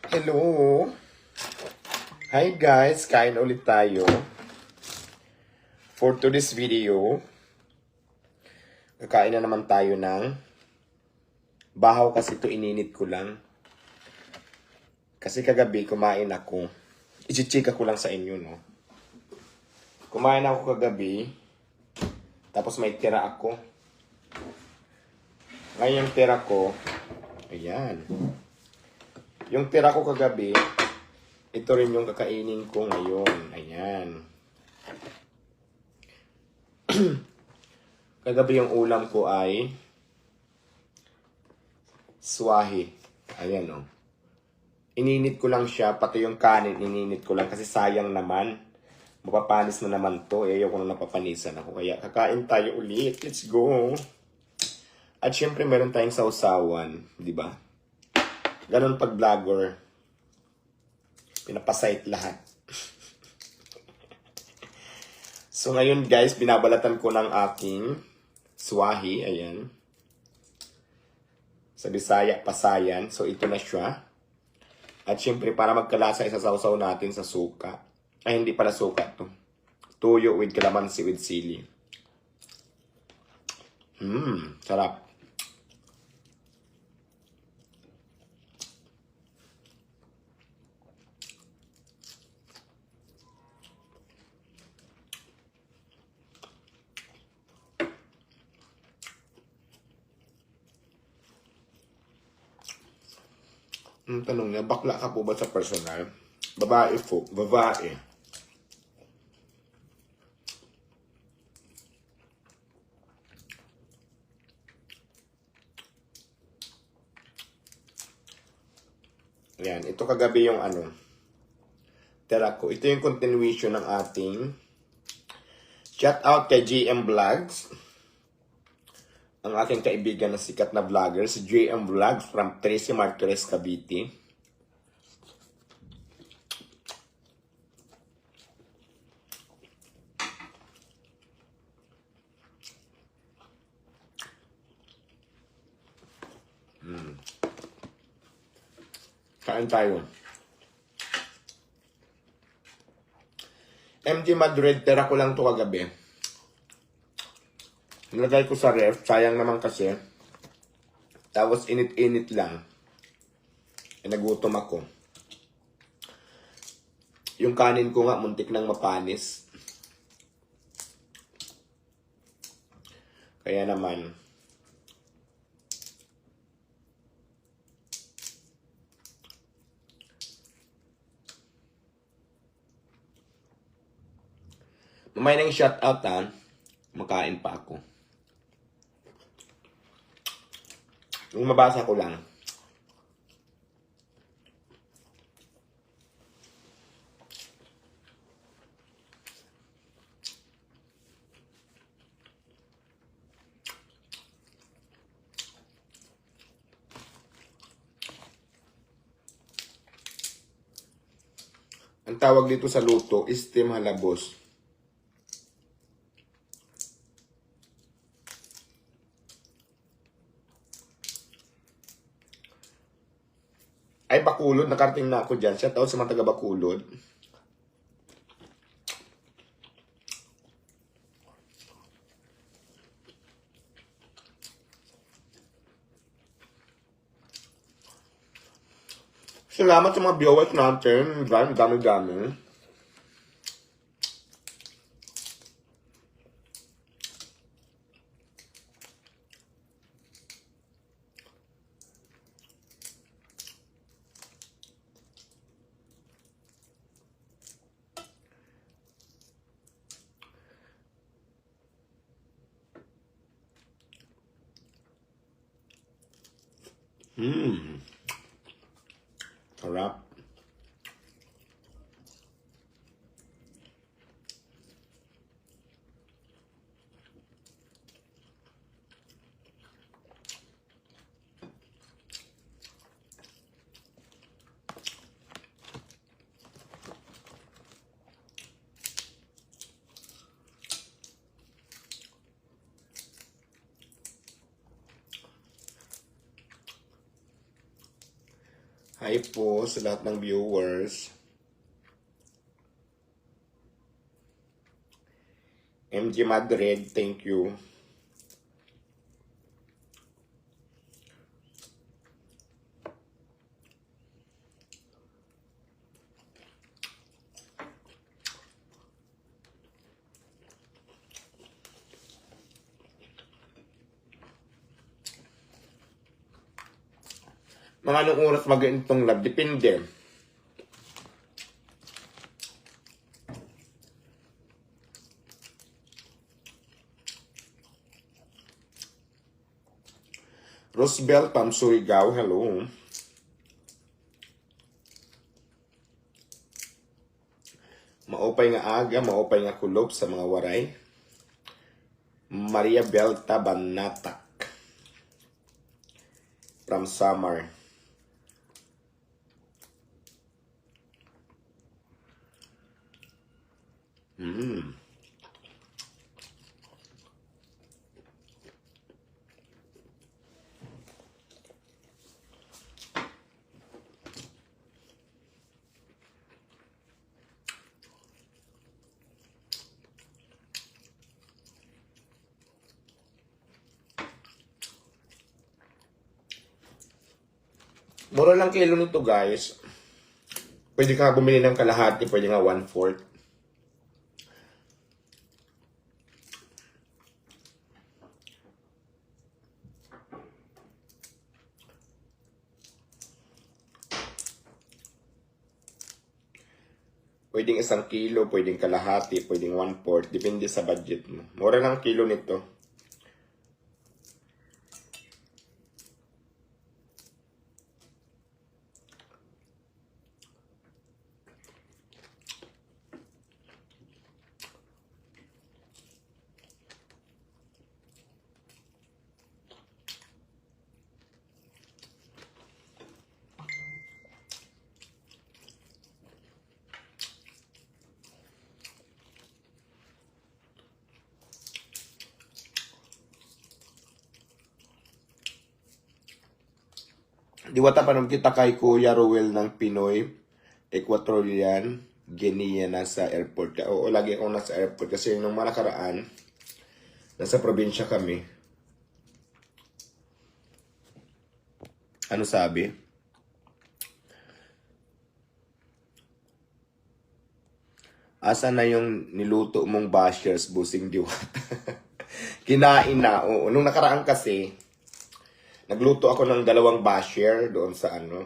Hello! Hi guys! Kain ulit tayo. For today's video, kakain na naman tayo ng bahaw kasi ito ininit ko lang. Kasi kagabi kumain ako. I-chika ko lang sa inyo, no? Kumain ako kagabi, tapos may tira ako. Ngayon yung tira ko, ayan. Yung tira ko kagabi, ito rin yung kakainin ko ngayon. Ayan. Kagabi yung ulam ko ay swahi. Ayan o. Ininit ko lang siya, pati yung kanin ininit ko lang kasi sayang naman. Mapapanis na naman to. Ayaw ko na napapanisan ako. Kaya kakain tayo ulit. Let's go. At syempre meron tayong sausawan. Di ba? Ganon pag vlogger. Pinapasite lahat. So ngayon guys, binabalatan ko ng aking swahi. Ayan. Sa Bisaya, pasayan. So ito na siya. At syempre para magkalasa, isasawsaw natin sa suka. Ay hindi pala suka to. Tuyo with calamansi with sili. Sarap. Ang tanong niya, bakla ka po ba sa personal? Babae po. Babae. Ayan. Ito kagabi yung tira ko. Ito yung continuation ng ating shout out kay GM Vlogs. Ang aking kaibigan na sikat na vlogger, si GM Vlogs from Tracy Marquez, Cavite. Kain tayo. MG Madrid, tira ko lang to kagabi. Nilagay ko sa ref, sayang naman kasi. Tapos init-init lang. Nagutom ako. Yung kanin ko nga, muntik nang mapanis. Kaya naman, mamay nang shout out makain pa ako. Yung mabasa ko lang. Ang tawag dito sa luto is steam halabos. Ay, Bacolod. Nakarating na ako dyan. Shout out sa mga taga Bacolod. Salamat sa mga viewers natin. Dami-dami. Sarap. Hi po sa lahat ng viewers. MG Madrid, thank you. Mga anong oras mag-intong lab? Depende. Roosevelt from Surigao, hello. Maupay nga aga, maupay nga kulob sa mga waray. Maria Belta Banatak from Samar. Mura lang kilo nito guys. Pwede ka bumili ng kalahati, pwede nga 1/4. Pwedeng 1 kilo, pwedeng kalahati, pwedeng 1/4. Depende sa budget mo. Mura lang kilo nito. Diwata pa nung kita kay Kuya Ruel ng Pinoy, Equatorian Guinea nasa airport. Oo, lagi akong nasa airport kasi nung mga nakaraan, nasa probinsya kami. Ano sabi? Asa na yung niluto mong bashers, busing Diwata? Kinain na. Oo, nung nakaraan kasi, nagluto ako ng 2 basher doon sa ano,